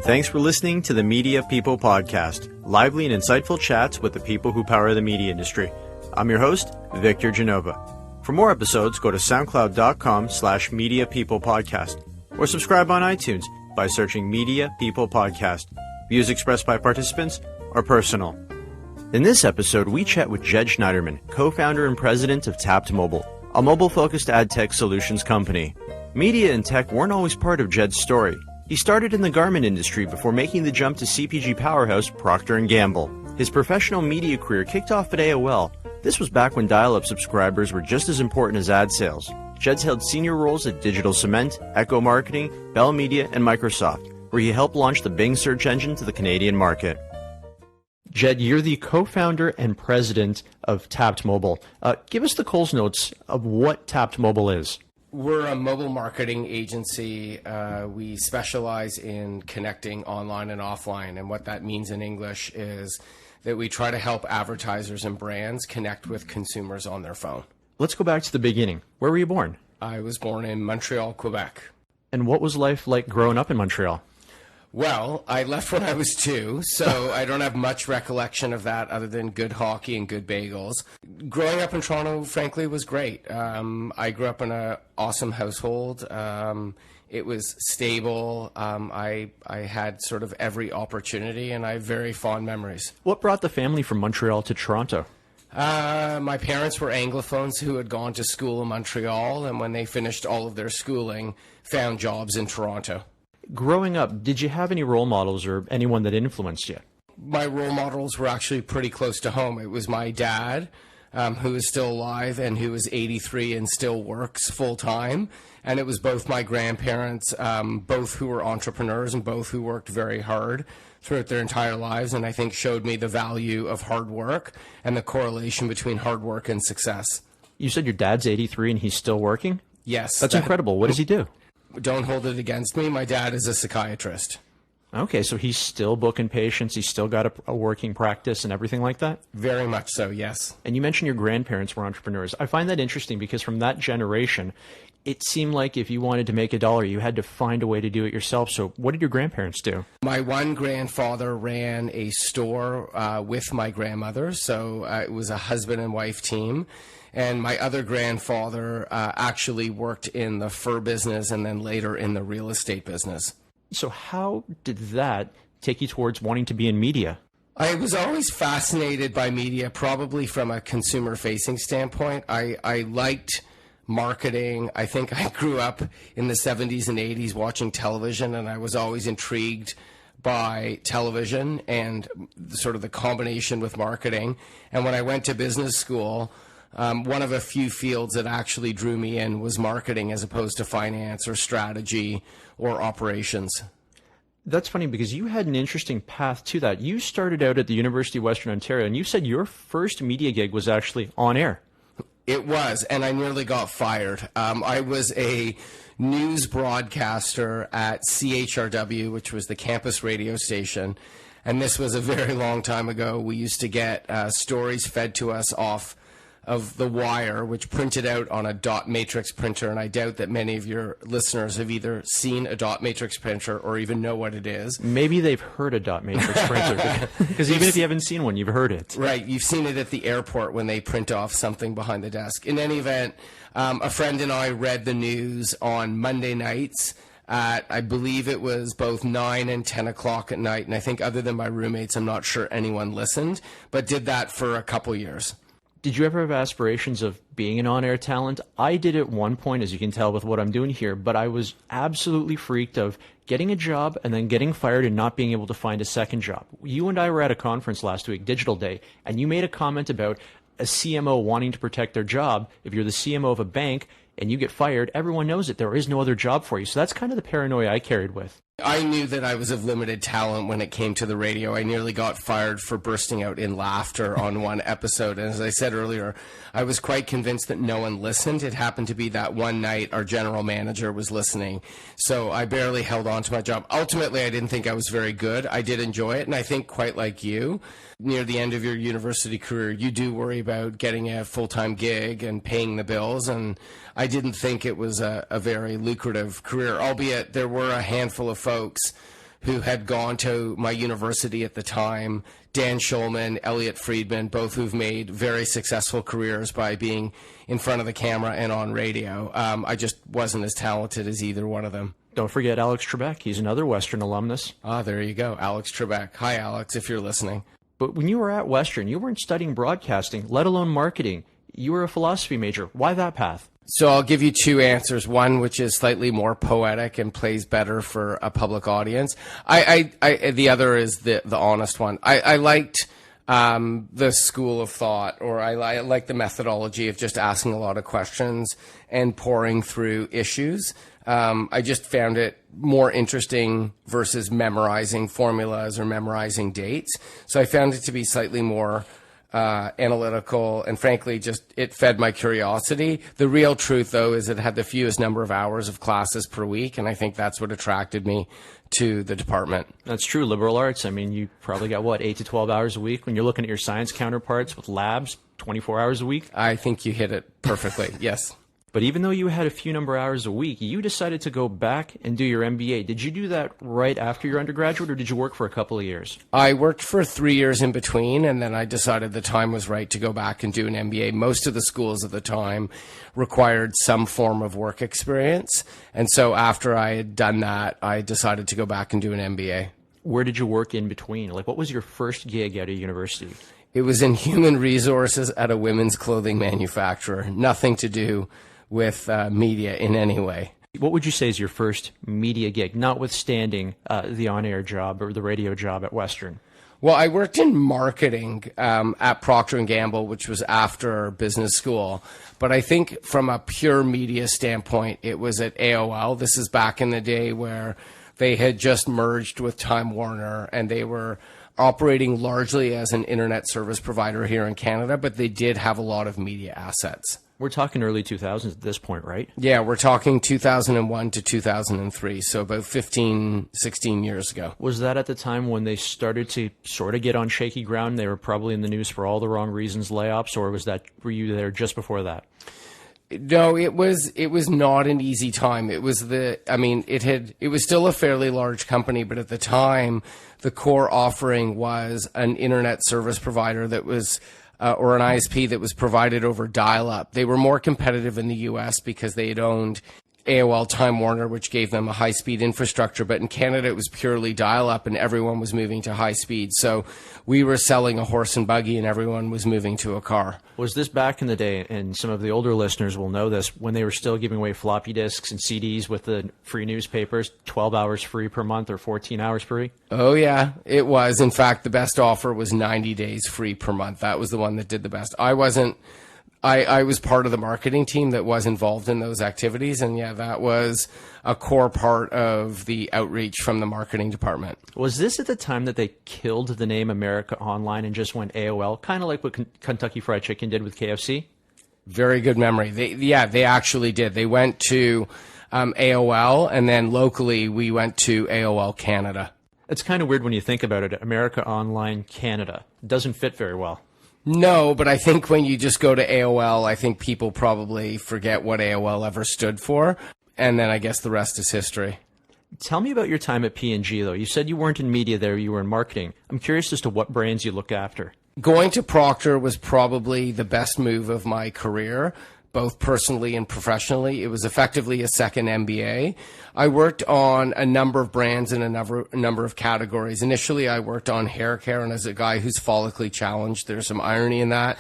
Thanks for listening to the Media People Podcast, lively and insightful chats with the people who power the media industry. I'm your host, Victor Genova. For more episodes, go to soundcloud.com/mediapeoplepodcast or subscribe on iTunes by searching Media People Podcast. Views expressed by participants are personal. In this episode, we chat with Jed Schneiderman, co-founder and president of Tapped Mobile, a mobile-focused ad tech solutions company. Media and tech weren't always part of Jed's story. He started in the garment industry before making the jump to CPG powerhouse Procter & Gamble. His professional media career kicked off at AOL. This was back when dial-up subscribers were just as important as ad sales. Jed's held senior roles at Digital Cement, Echo Marketing, Bell Media, and Microsoft, where he helped launch the Bing search engine to the Canadian market. Jed, you're the co-founder and president of Tapped Mobile. Give us the Coles Notes of what Tapped Mobile is. We're a mobile marketing agency. We specialize in connecting online and offline. And what that means in English is that we try to help advertisers and brands connect with consumers on their phone. Let's go back to the beginning. Where were you born? I was born in Montreal, Quebec. And what was life like growing up in Montreal? Well, I left when I was 2, so I don't have much recollection of that other than good hockey and good bagels. Growing up in Toronto, frankly, was great. I grew up in an awesome household. It was stable. I had sort of every opportunity, and I have very fond memories. What brought the family from Montreal to Toronto? My parents were Anglophones who had gone to school in Montreal, and when they finished all of their schooling, found jobs in Toronto. Growing up, did you have any role models or anyone that influenced you? My role models were actually pretty close to home. It was my dad, who is still alive and who is 83 and still works full time. And it was both my grandparents, both who were entrepreneurs and both who worked very hard throughout their entire lives, and I think showed me the value of hard work and the correlation between hard work and success. You said your dad's 83 and he's still working? Yes. That's incredible. What does he do? Don't hold it against me. My dad is a psychiatrist. Okay, so he's still booking patients. He's still got a working practice and everything like that? Very much so, yes. And you mentioned your grandparents were entrepreneurs. I find that interesting because from that generation, it seemed like if you wanted to make a dollar, you had to find a way to do it yourself. So what did your grandparents do? My one grandfather ran a store with my grandmother, so it was a husband and wife team. And my other grandfather actually worked in the fur business and then later in the real estate business. So how did that take you towards wanting to be in media? I was always fascinated by media, probably from a consumer-facing standpoint. I liked marketing. I think I grew up in the 70s and 80s watching television, and I was always intrigued by television and sort of the combination with marketing. And when I went to business school, one of a few fields that actually drew me in was marketing as opposed to finance or strategy or operations. That's funny because you had an interesting path to that. You started out at the University of Western Ontario, and you said your first media gig was actually on air. It was, and I nearly got fired. I was a news broadcaster at CHRW, which was the campus radio station, and this was a very long time ago. We used to get stories fed to us off of the wire, which printed out on a dot matrix printer, and I doubt that many of your listeners have either seen a dot matrix printer or even know what it is. Maybe they've heard a dot matrix printer, because even if you haven't seen one, you've heard it. Right, you've seen it at the airport when they print off something behind the desk. In any event, a friend and I read the news on Monday nights at, I believe it was both 9 and 10 o'clock at night, and I think other than my roommates, I'm not sure anyone listened, but did that for a couple years. Did you ever have aspirations of being an on-air talent? I did at one point, as you can tell with what I'm doing here, but I was absolutely freaked of getting a job and then getting fired and not being able to find a second job. You and I were at a conference last week, Digital Day, and you made a comment about a CMO wanting to protect their job. If you're the CMO of a bank and you get fired, everyone knows that there is no other job for you. So that's kind of the paranoia I carried with. I knew that I was of limited talent when it came to the radio. I nearly got fired for bursting out in laughter on one episode. And as I said earlier, I was quite convinced that no one listened. It happened to be that one night our general manager was listening. So I barely held on to my job. Ultimately, I didn't think I was very good. I did enjoy it. And I think quite like you, near the end of your university career, you do worry about getting a full-time gig and paying the bills. And I didn't think it was a very lucrative career, albeit there were a handful of folks who had gone to my university at the time, Dan Schulman, Elliot Friedman, both who've made very successful careers by being in front of the camera and on radio. I just wasn't as talented as either one of them. Don't forget Alex Trebek. He's another Western alumnus. Ah, there you go. Alex Trebek. Hi, Alex, if you're listening. But when you were at Western, you weren't studying broadcasting, let alone marketing. You were a philosophy major. Why that path? So I'll give you two answers. One, which is slightly more poetic and plays better for a public audience. The other is the honest one. I liked the school of thought, or I like the methodology of just asking a lot of questions and pouring through issues. I just found it more interesting versus memorizing formulas or memorizing dates. So I found it to be slightly more analytical, and frankly, just it fed my curiosity. The real truth, though, is it had the fewest number of hours of classes per week, and I think that's what attracted me to the department. That's true. Liberal arts, I mean, you probably got, 8 to 12 hours a week? When you're looking at your science counterparts with labs, 24 hours a week? I think you hit it perfectly, yes. But even though you had a few number of hours a week, you decided to go back and do your MBA. Did you do that right after your undergraduate, or did you work for a couple of years? I worked for 3 years in between, and then I decided the time was right to go back and do an MBA. Most of the schools at the time required some form of work experience. And so after I had done that, I decided to go back and do an MBA. Where did you work in between? Like, what was your first gig out of university? It was in human resources at a women's clothing manufacturer. Nothing to do with media in any way. What would you say is your first media gig, notwithstanding the on-air job or the radio job at Western? Well, I worked in marketing at Procter & Gamble, which was after business school. But I think from a pure media standpoint, it was at AOL. This is back in the day where they had just merged with Time Warner, and they were operating largely as an internet service provider here in Canada, but they did have a lot of media assets. We're talking early 2000s at this point, right? Yeah, we're talking 2001 to 2003, so about 15, 16 years ago. Was that at the time when they started to sort of get on shaky ground? They were probably in the news for all the wrong reasons, layoffs, or were you there just before that? No, it was not an easy time. It was it was still a fairly large company, but at the time, the core offering was an internet service provider that was or an ISP that was provided over dial-up. They were more competitive in the U.S. because they had owned AOL Time Warner, which gave them a high-speed infrastructure. But in Canada, it was purely dial-up, and everyone was moving to high speed. So we were selling a horse and buggy, and everyone was moving to a car. Was this back in the day, and some of the older listeners will know this, when they were still giving away floppy disks and CDs with the free newspapers, 12 hours free per month or 14 hours free? Oh, yeah, it was. In fact, the best offer was 90 days free per month. That was the one that did the best. I was part of the marketing team that was involved in those activities, and yeah, that was a core part of the outreach from the marketing department. Was this at the time that they killed the name America Online and just went AOL, kind of like what Kentucky Fried Chicken did with KFC? Very good memory. They actually did. They went to AOL, and then locally we went to AOL Canada. It's kind of weird when you think about it. America Online Canada doesn't fit very well. No, but I think when you just go to AOL, I think people probably forget what AOL ever stood for, and then I guess the rest is history. Tell me about your time at P&G, though. You said you weren't in media there, you were in marketing. I'm curious as to what brands you look after. Going to Procter was probably the best move of my career, both personally and professionally. It was effectively a second MBA. I worked on a number of brands in a number of categories. Initially, I worked on hair care, and as a guy who's follically challenged, there's some irony in that.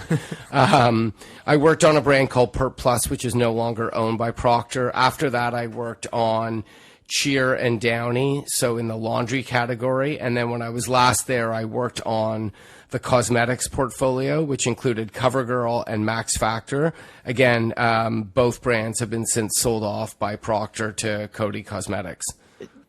I worked on a brand called Pert Plus, which is no longer owned by Procter. After that, I worked on Cheer and Downy, so in the laundry category. And then when I was last there, I worked on the cosmetics portfolio, which included CoverGirl and Max Factor. Again, both brands have been since sold off by Procter to Coty Cosmetics.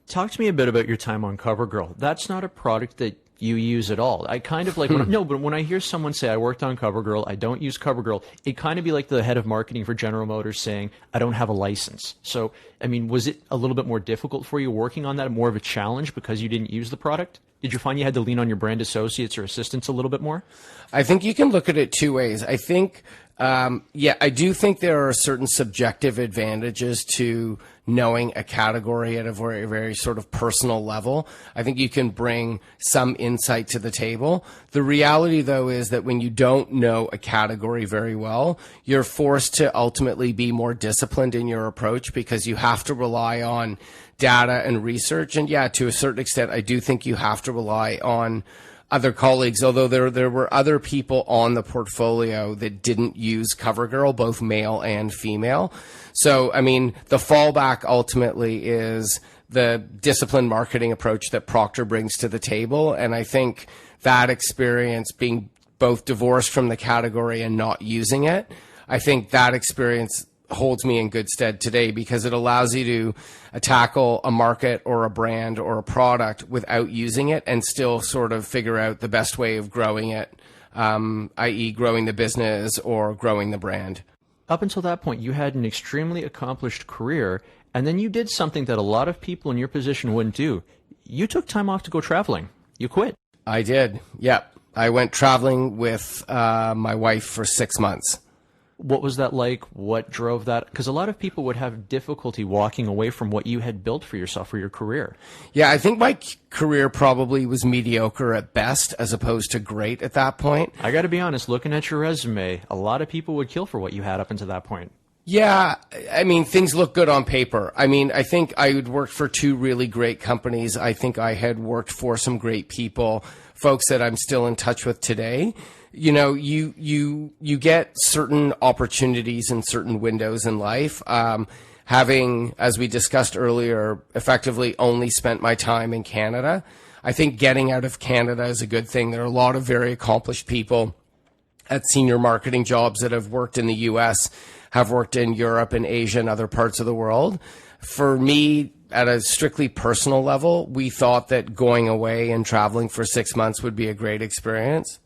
Talk to me a bit about your time on CoverGirl. That's not a product that you use at all. I kind of like, but when I hear someone say, I worked on CoverGirl, I don't use CoverGirl, it kind of be like the head of marketing for General Motors saying, I don't have a license. So, I mean, was it a little bit more difficult for you working on that, more of a challenge because you didn't use the product? Did you find you had to lean on your brand associates or assistants a little bit more? I think you can look at it two ways. I think, I do think there are certain subjective advantages to knowing a category at a very, very sort of personal level. I think you can bring some insight to the table. The reality, though, is that when you don't know a category very well, you're forced to ultimately be more disciplined in your approach because you have to rely on data and research. And yeah, to a certain extent, I do think you have to rely on other colleagues, although there were other people on the portfolio that didn't use CoverGirl, both male and female. So, I mean, the fallback ultimately is the disciplined marketing approach that Procter brings to the table. And I think that experience, being both divorced from the category and not using it, I think that experience holds me in good stead today because it allows you to tackle a market or a brand or a product without using it and still sort of figure out the best way of growing it, i.e. growing the business or growing the brand. Up until that point, you had an extremely accomplished career, and then you did something that a lot of people in your position wouldn't do. You took time off to go traveling. You quit. I did. Yep. I went traveling with my wife for 6 months. What was that like? What drove that? Because a lot of people would have difficulty walking away from what you had built for yourself for your career. Yeah, I think my career probably was mediocre at best as opposed to great at that point. I got to be honest, looking at your resume, a lot of people would kill for what you had up until that point. Yeah, I mean, things look good on paper. I mean, I think I had worked for 2 really great companies. I think I had worked for some great people, folks that I'm still in touch with today. You know, you get certain opportunities and certain windows in life. Having, as we discussed earlier, effectively only spent my time in Canada, I think getting out of Canada is a good thing. There are a lot of very accomplished people at senior marketing jobs that have worked in the US, have worked in Europe and Asia and other parts of the world. For me, at a strictly personal level, we thought that going away and traveling for 6 months would be a great experience.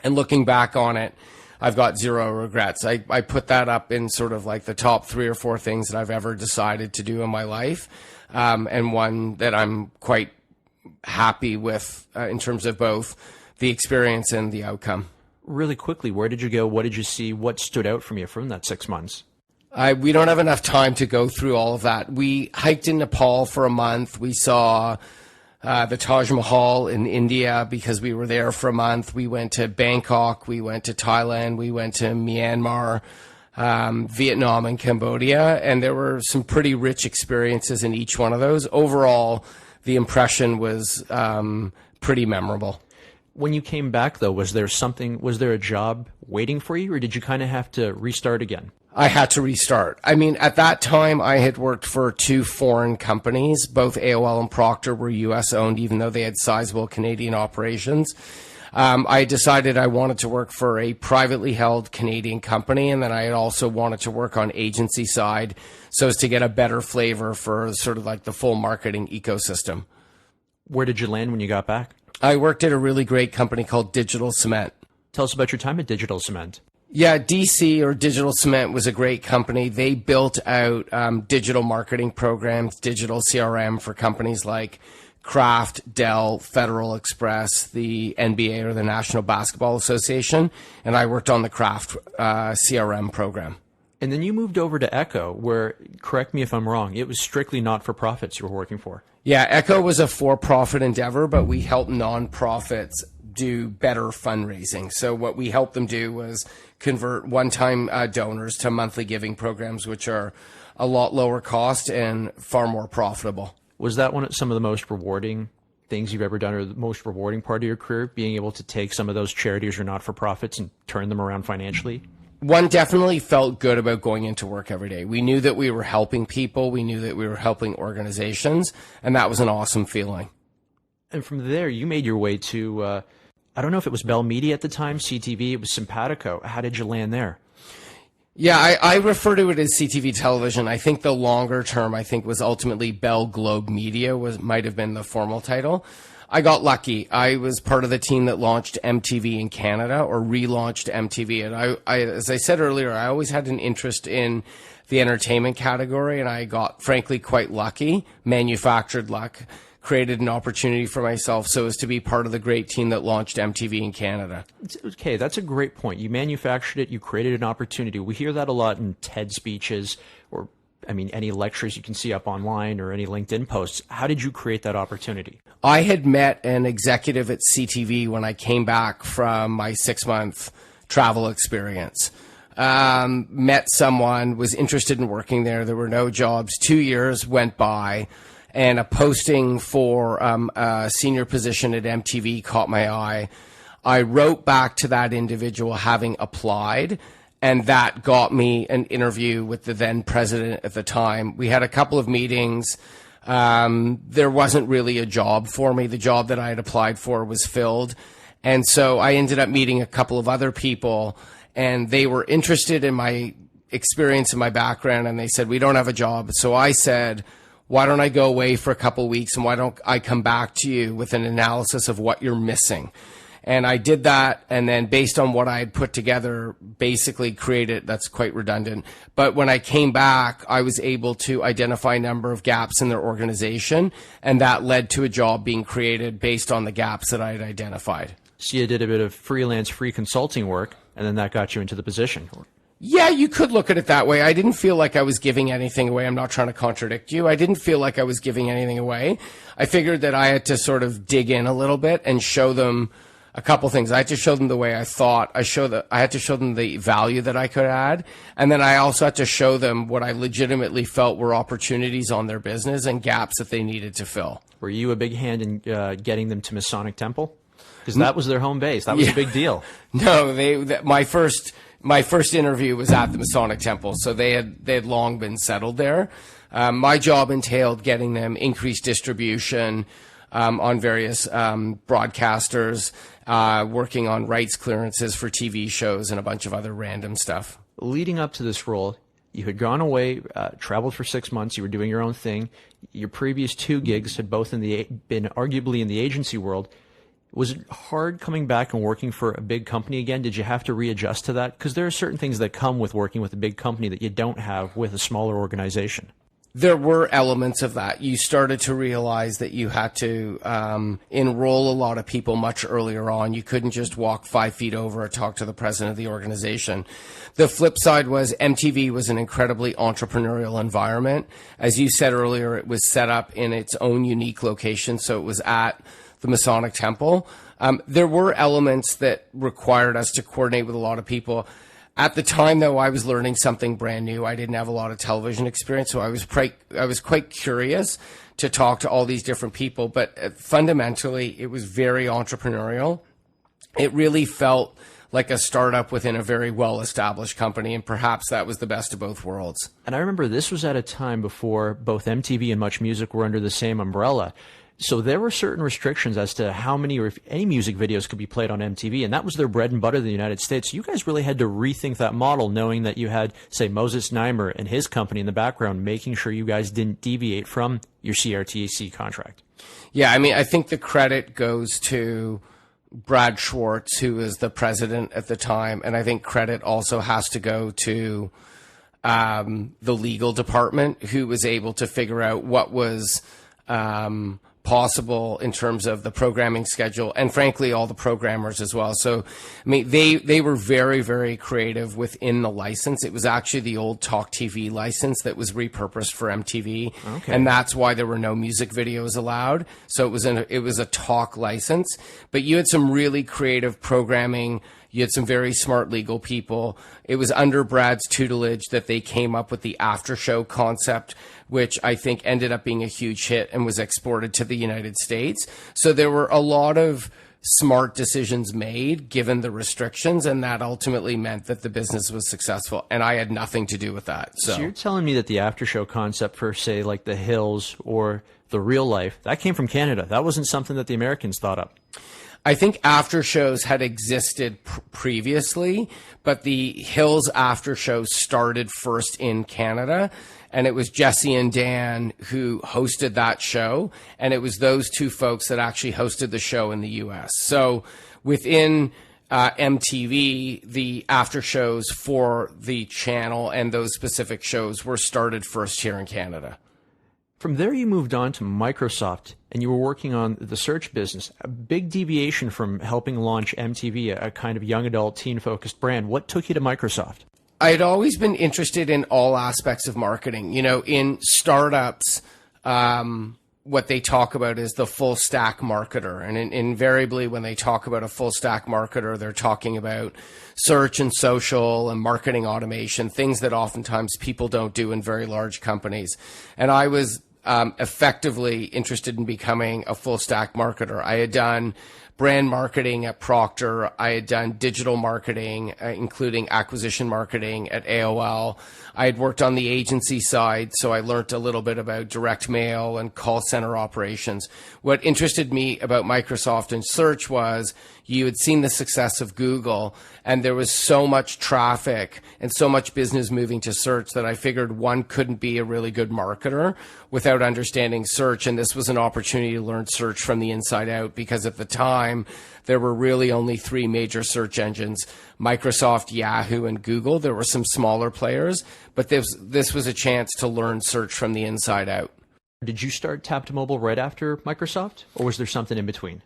And looking back on it, I've got zero regrets. I put that up in sort of like the top 3 or 4 things that I've ever decided to do in my life, and one that I'm quite happy with in terms of both the experience and the outcome. Really quickly, where did you go? What did you see? What stood out from you from that 6 months? We don't have enough time to go through all of that. We hiked in Nepal for a month. We saw the Taj Mahal in India because we were there for a month. We went to Bangkok. We went to Thailand. We went to Myanmar, Vietnam, and Cambodia. And there were some pretty rich experiences in each one of those. Overall, the impression was pretty memorable. When you came back, though, was there a job waiting for you, or did you kind of have to restart again? I had to restart. I mean, at that time, I had worked for 2 foreign companies. Both AOL and Procter were U.S. owned, even though they had sizable Canadian operations. I decided I wanted to work for a privately held Canadian company, and then I had also wanted to work on agency side so as to get a better flavor for sort of like the full marketing ecosystem. Where did you land when you got back? I worked at a really great company called Digital Cement. Tell us about your time at Digital Cement. Yeah, DC, or Digital Cement, was a great company. They built out digital marketing programs, digital CRM for companies like Kraft, Dell, Federal Express, the NBA, or the National Basketball Association, and I worked on the Kraft CRM program. And then you moved over to Echo, where, correct me if I'm wrong, it was strictly not-for-profits you were working for. Yeah, Echo was a for-profit endeavor, but we helped nonprofits do better fundraising. So what we helped them do was convert one-time donors to monthly giving programs, which are a lot lower cost and far more profitable. Was that some of the most rewarding things you've ever done, or the most rewarding part of your career, being able to take some of those charities or not-for-profits and turn them around financially? One definitely felt good about going into work every day. We knew that we were helping people. We knew that we were helping organizations, and that was an awesome feeling. And from there, you made your way to, I don't know if it was Bell Media at the time, CTV, it was Simpatico. How did you land there? Yeah, I refer to it as CTV television. I think the longer term, was ultimately Bell Globe Media might have been the formal title. I got lucky. I was part of the team that launched MTV in Canada, or relaunched MTV. And I, as I said earlier, I always had an interest in the entertainment category, and I got, frankly, quite lucky, manufactured luck, created an opportunity for myself so as to be part of the great team that launched MTV in Canada. Okay, that's a great point. You manufactured it, you created an opportunity. We hear that a lot in TED speeches or I mean, any lectures you can see up online or any LinkedIn posts. How did you create that opportunity? I had met an executive at CTV when I came back from my 6-month travel experience. Met someone, was interested in working there. There were no jobs. 2 years went by, and a posting for a senior position at MTV caught my eye. I wrote back to that individual having applied, and that got me an interview with the then president at the time. We had a couple of meetings. There wasn't really a job for me. The job that I had applied for was filled. And so I ended up meeting a couple of other people, and they were interested in my experience and my background, and they said, we don't have a job. So I said, why don't I go away for a couple of weeks, and why don't I come back to you with an analysis of what you're missing? And I did that, and then based on what I had put together, basically created, that's quite redundant, but when I came back, I was able to identify a number of gaps in their organization, and that led to a job being created based on the gaps that I had identified. So you did a bit of freelance, free consulting work, and then that got you into the position. Yeah, you could look at it that way. I didn't feel like I was giving anything away. I'm not trying to contradict you. I didn't feel like I was giving anything away. I figured that I had to sort of dig in a little bit and show them a couple things. I had to show them the way I thought. I had to show them the value that I could add. And then I also had to show them what I legitimately felt were opportunities on their business and gaps that they needed to fill. Were you a big hand in getting them to Masonic Temple? Because that was their home base. That was a big deal. No, my first interview was at the Masonic Temple, so they had long been settled there. My job entailed getting them increased distribution on various broadcasters, working on rights clearances for TV shows and a bunch of other random stuff. Leading up to this role, you had gone away, traveled for 6 months. You were doing your own thing. Your previous 2 gigs had both been arguably in the agency world. Was it hard coming back and working for a big company again? Did you have to readjust to that? Because there are certain things that come with working with a big company that you don't have with a smaller organization. There were elements of that. You started to realize that you had to enroll a lot of people much earlier on. You couldn't just walk 5 feet over or talk to the president of the organization. The flip side was MTV was an incredibly entrepreneurial environment. As you said earlier, it was set up in its own unique location, so it was at the Masonic Temple. There were elements that required us to coordinate with a lot of people. At the time, though, I was learning something brand new. I didn't have a lot of television experience, so I was quite curious to talk to all these different people. But fundamentally, it was very entrepreneurial. It really felt like a startup within a very well-established company, and perhaps that was the best of both worlds. And I remember this was at a time before both MTV and Much Music were under the same umbrella. So there were certain restrictions as to how many or if any music videos could be played on MTV, and that was their bread and butter in the United States. So you guys really had to rethink that model, knowing that you had, say, Moses Znaimer and his company in the background, making sure you guys didn't deviate from your CRTC contract. Yeah, I mean, I think the credit goes to Brad Schwartz, who was the president at the time, and I think credit also has to go to the legal department, who was able to figure out what was possible in terms of the programming schedule, and frankly all the programmers as well. So I mean, they were very, very creative within the license. It was actually the old Talk TV license that was repurposed for MTV. Okay. And that's why there were no music videos allowed. So it was a talk license, but you had some really creative programming. You had some very smart legal people. It was under Brad's tutelage that they came up with the after show concept, which I think ended up being a huge hit and was exported to the United States. So there were a lot of smart decisions made given the restrictions, and that ultimately meant that the business was successful, and I had nothing to do with that. So you're telling me that the after show concept for, say, like The Hills or The Real Life, that came from Canada. That wasn't something that the Americans thought up. I think after shows had existed previously, but the Hills after show started first in Canada, and it was Jesse and Dan who hosted that show, and it was those two folks that actually hosted the show in the US. So within MTV, the after shows for the channel and those specific shows were started first here in Canada. From there, you moved on to Microsoft, and you were working on the search business, a big deviation from helping launch MTV, a kind of young adult, teen-focused brand. What took you to Microsoft? I'd always been interested in all aspects of marketing. You know, in startups, what they talk about is the full stack marketer. And invariably, when they talk about a full stack marketer, they're talking about search and social and marketing automation, things that oftentimes people don't do in very large companies. And I was effectively interested in becoming a full stack marketer. I had done brand marketing at Procter. I had done digital marketing, including acquisition marketing at AOL. I had worked on the agency side, so I learned a little bit about direct mail and call center operations. What interested me about Microsoft and search was you had seen the success of Google, and there was so much traffic and so much business moving to search that I figured one couldn't be a really good marketer without understanding search. And this was an opportunity to learn search from the inside out, because at the time, there were really only three major search engines: Microsoft, Yahoo, and Google. There were some smaller players, but this was a chance to learn search from the inside out. Did you start Tap to Mobile right after Microsoft, or was there something in between?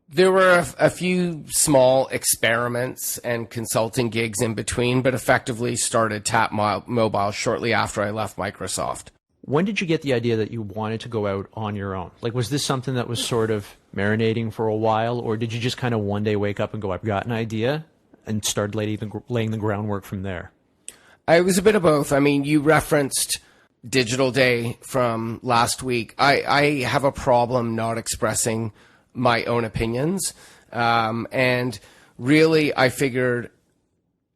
There were a few small experiments and consulting gigs in between, but effectively started Tap Mobile shortly after I left Microsoft. When did you get the idea that you wanted to go out on your own? Like, was this something that was sort of marinating for a while, or did you just kind of one day wake up and go, I've got an idea, and start laying the groundwork from there? It was a bit of both. I mean, you referenced Digital Day from last week. I have a problem not expressing my own opinions. And really, I figured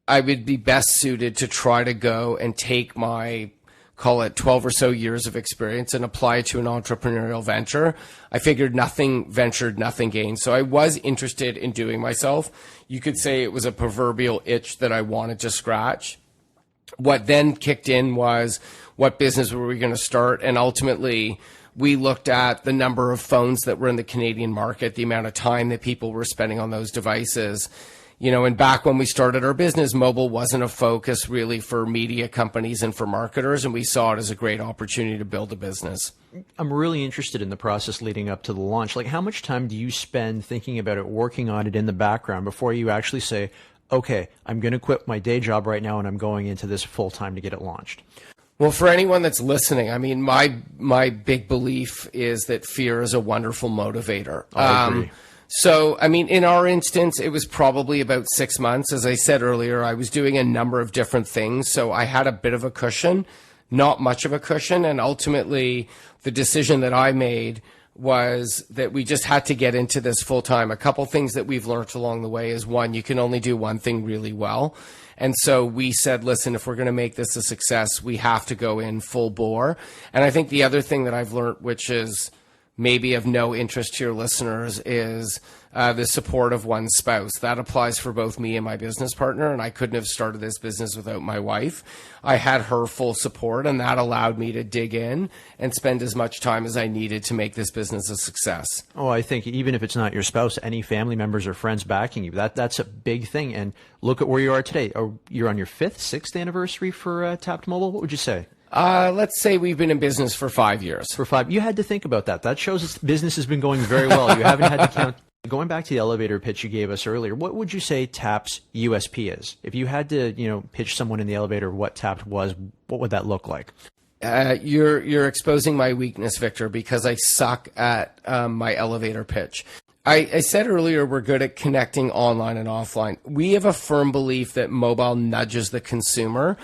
I would be best suited to try to go and take my, call it 12 or so years of experience and apply it to an entrepreneurial venture. I figured nothing ventured, nothing gained. So I was interested in doing myself. You could say it was a proverbial itch that I wanted to scratch. What then kicked in was, what business were we going to start? And ultimately, we looked at the number of phones that were in the Canadian market, the amount of time that people were spending on those devices. You know, and back when we started our business, mobile wasn't a focus really for media companies and for marketers, and we saw it as a great opportunity to build a business. I'm really interested in the process leading up to the launch. Like, how much time do you spend thinking about it, working on it in the background before you actually say, okay, I'm going to quit my day job right now and I'm going into this full time to get it launched? Well, for anyone that's listening, I mean, my big belief is that fear is a wonderful motivator. I agree. So, I mean, in our instance, it was probably about 6 months. As I said earlier, I was doing a number of different things, so I had a bit of a cushion, not much of a cushion, and ultimately the decision that I made was that we just had to get into this full time. A couple things that we've learned along the way is, one, you can only do one thing really well. And so we said, listen, if we're going to make this a success, we have to go in full bore. And I think the other thing that I've learned, which is maybe of no interest to your listeners, is the support of one's spouse. That applies for both me and my business partner, and I couldn't have started this business without my wife. I had her full support, and that allowed me to dig in and spend as much time as I needed to make this business a success. Oh, I think even if it's not your spouse, any family members or friends backing you, that's a big thing. And look at where you are today. You're on your 5th, 6th anniversary for Tap to Mobile. What would you say? Let's say we've been in business for 5 years. For 5, you had to think about that. That shows us business has been going very well. You haven't had to count. Going back to the elevator pitch you gave us earlier, what would you say Tap's USP is? If you had to, pitch someone in the elevator what Tap was, what would that look like? You're exposing my weakness, Victor, because I suck at my elevator pitch. I said earlier we're good at connecting online and offline. We have a firm belief that mobile nudges the consumer.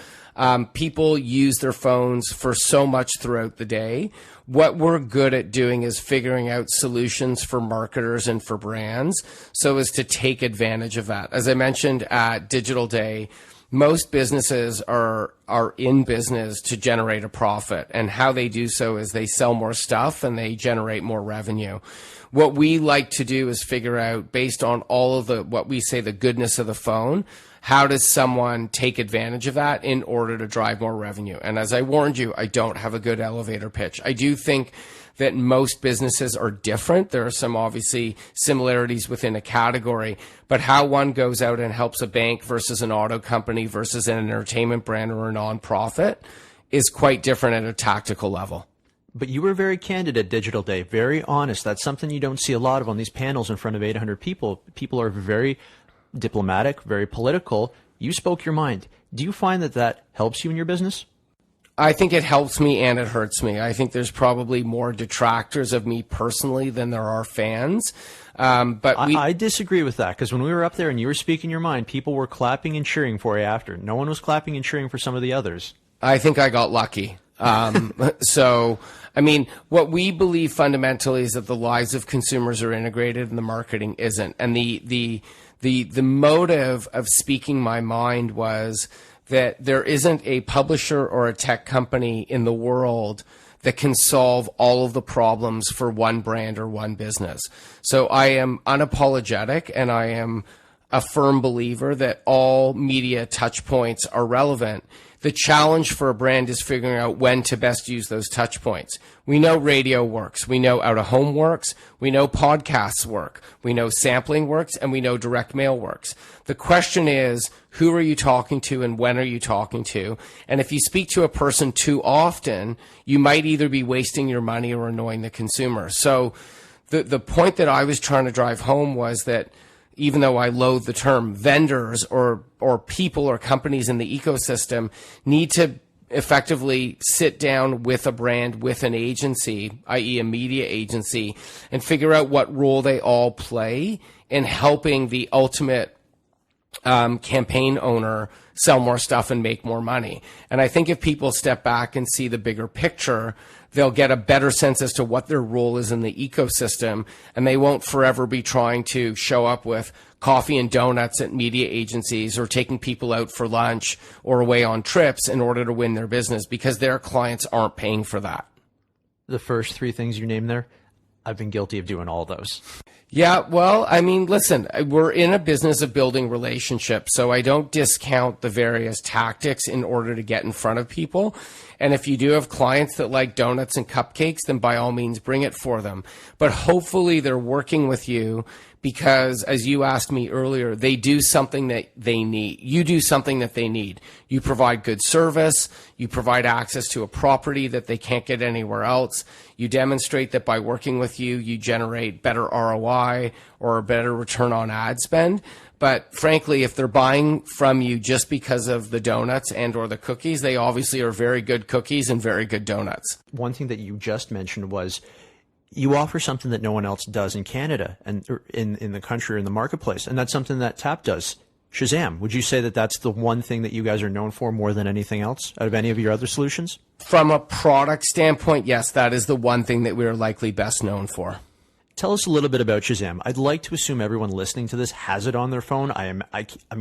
People use their phones for so much throughout the day. What we're good at doing is figuring out solutions for marketers and for brands so as to take advantage of that. As I mentioned at Digital Day, most businesses are in business to generate a profit, and how they do so is they sell more stuff and they generate more revenue. What we like to do is figure out, based on all of what we say the goodness of the phone, how does someone take advantage of that in order to drive more revenue? And as I warned you, I don't have a good elevator pitch. I do think that most businesses are different. There are some obviously similarities within a category, but how one goes out and helps a bank versus an auto company versus an entertainment brand or a nonprofit is quite different at a tactical level. But you were very candid at Digital Day, very honest. That's something you don't see a lot of on these panels in front of 800 people. People are very diplomatic, very political. You spoke your mind. Do you find that that helps you in your business? I think it helps me and it hurts me. I think there's probably more detractors of me personally than there are fans. I disagree with that, because when we were up there and you were speaking your mind, people were clapping and cheering for you after. No one was clapping and cheering for some of the others. I think I got lucky. So, I mean, what we believe fundamentally is that the lives of consumers are integrated and the marketing isn't. And the motive of speaking my mind was that there isn't a publisher or a tech company in the world that can solve all of the problems for one brand or one business. So I am unapologetic, and I am a firm believer that all media touch points are relevant. The challenge for a brand is figuring out when to best use those touch points. We know radio works. We know out-of-home works. We know podcasts work. We know sampling works, and we know direct mail works. The question is, who are you talking to and when are you talking to? And if you speak to a person too often, you might either be wasting your money or annoying the consumer. So the point that I was trying to drive home was that even though I loathe the term, vendors or people or companies in the ecosystem need to effectively sit down with a brand, with an agency, i.e. a media agency, and figure out what role they all play in helping the ultimate campaign owner sell more stuff and make more money. And I think if people step back and see the bigger picture, they'll get a better sense as to what their role is in the ecosystem, and they won't forever be trying to show up with coffee and donuts at media agencies or taking people out for lunch or away on trips in order to win their business, because their clients aren't paying for that. The first three things you named there, I've been guilty of doing all those. Yeah, well, I mean, listen, we're in a business of building relationships, so I don't discount the various tactics in order to get in front of people. And if you do have clients that like donuts and cupcakes, then by all means, bring it for them. But hopefully they're working with you because, as you asked me earlier, they do something that they need. You do something that they need. You provide good service. You provide access to a property that they can't get anywhere else. You demonstrate that by working with you, you generate better ROI or a better return on ad spend. But frankly, if they're buying from you just because of the donuts and or the cookies, they obviously are very good cookies and very good donuts. One thing that you just mentioned was you offer something that no one else does in Canada and in the country or in the marketplace. And that's something that Tap does. Shazam. Would you say that that's the one thing that you guys are known for more than anything else out of any of your other solutions? From a product standpoint, yes, that is the one thing that we are likely best known for. Tell us a little bit about Shazam. I'd like to assume everyone listening to this has it on their phone. I'm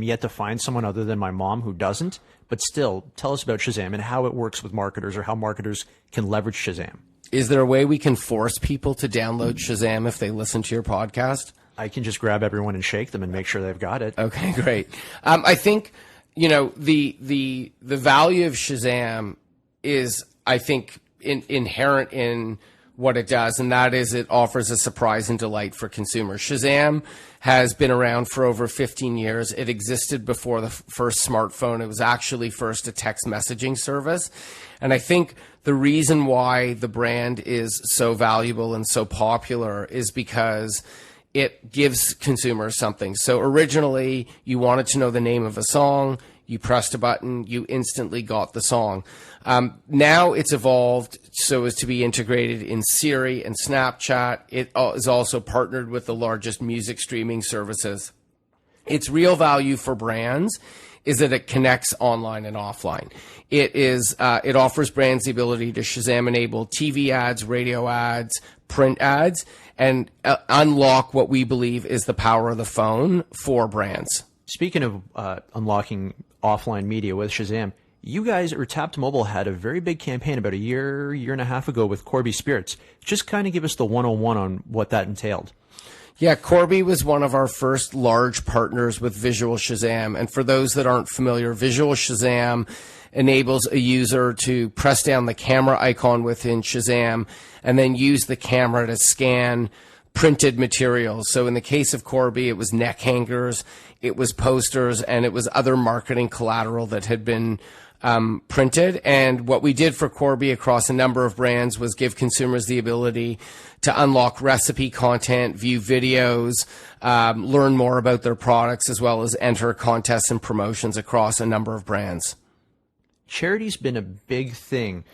yet to find someone other than my mom who doesn't. But still, tell us about Shazam and how it works with marketers or how marketers can leverage Shazam. Is there a way we can force people to download Shazam if they listen to your podcast? I can just grab everyone and shake them and make sure they've got it. Okay, great. I think, you know, the value of Shazam is, I think, inherent in what it does, and that is it offers a surprise and delight for consumers. Shazam has been around for over 15 years. It existed before the first smartphone. It was actually first a text messaging service. And I think the reason why the brand is so valuable and so popular is because it gives consumers something. So originally, you wanted to know the name of a song, you pressed a button, you instantly got the song. Now it's evolved so as to be integrated in Siri and Snapchat. It is also partnered with the largest music streaming services. Its real value for brands is that it connects online and offline. It offers brands the ability to Shazam-enable TV ads, radio ads, print ads, and unlock what we believe is the power of the phone for brands. Speaking of unlocking offline media with Shazam, you guys, or Tapped Mobile, had a very big campaign about a year and a half ago with Corby Spirits. Just kind of give us the 101 on what that entailed. Yeah, Corby was one of our first large partners with Visual Shazam. And for those that aren't familiar, Visual Shazam enables a user to press down the camera icon within Shazam and then use the camera to scan printed materials. So in the case of Corby, it was neck hangers, it was posters, and it was other marketing collateral that had been printed. And what we did for Corby across a number of brands was give consumers the ability to unlock recipe content, view videos, learn more about their products, as well as enter contests and promotions across a number of brands. Charity's been a big thing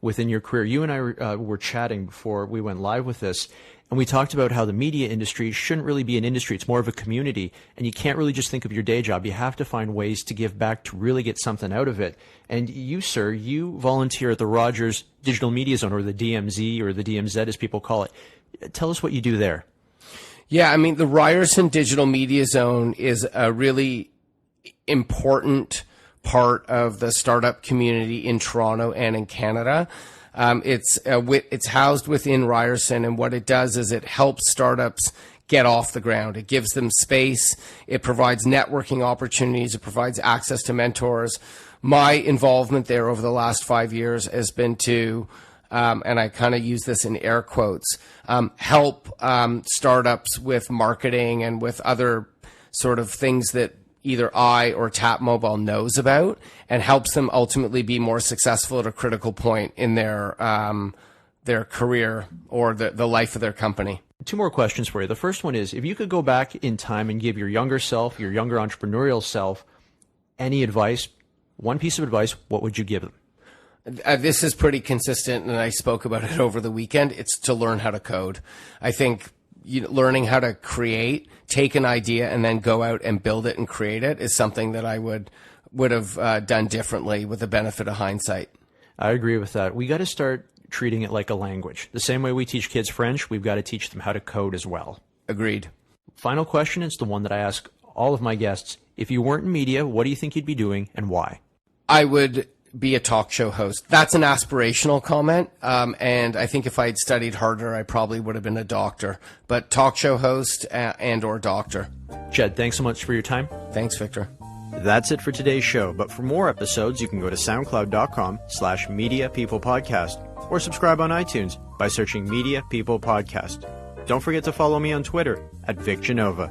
within your career. You and I were chatting before we went live with this, and we talked about how the media industry shouldn't really be an industry. It's more of a community, and you can't really just think of your day job. You have to find ways to give back to really get something out of it. And you, sir, you volunteer at the Rogers Digital Media Zone, or the DMZ, or the DMZ as people call it. Tell us what you do there. Yeah, I mean, the Ryerson Digital Media Zone is a really important part of the startup community in Toronto and in Canada. It's housed within Ryerson, and what it does is it helps startups get off the ground. It gives them space. It provides networking opportunities. It provides access to mentors. My involvement there over the last 5 years has been to, and I kind of use this in air quotes, help startups with marketing and with other sort of things that either I or Tap Mobile knows about, and helps them ultimately be more successful at a critical point in their career or the life of their company. 2 more questions for you. The first one is, if you could go back in time and give your younger self, your younger entrepreneurial self, any advice, one piece of advice, what would you give them? This is pretty consistent, and I spoke about it over the weekend. It's to learn how to code. I think learning how to create, take an idea, and then go out and build it and create it is something that I would have done differently with the benefit of hindsight. I agree with that. We got to start treating it like a language. The same way we teach kids French, we've got to teach them how to code as well. Agreed. Final question is the one that I ask all of my guests. If you weren't in media, what do you think you'd be doing and why? I would be a talk show host. That's an aspirational comment, and I think if I had studied harder, I probably would have been a doctor. But talk show host and or doctor. Jed, thanks so much for your time. Thanks, Victor. That's it for today's show, but for more episodes, you can go to soundcloud.com/mediapeoplepodcast or subscribe on iTunes by searching Media People Podcast. Don't forget to follow me on Twitter @VicGenova.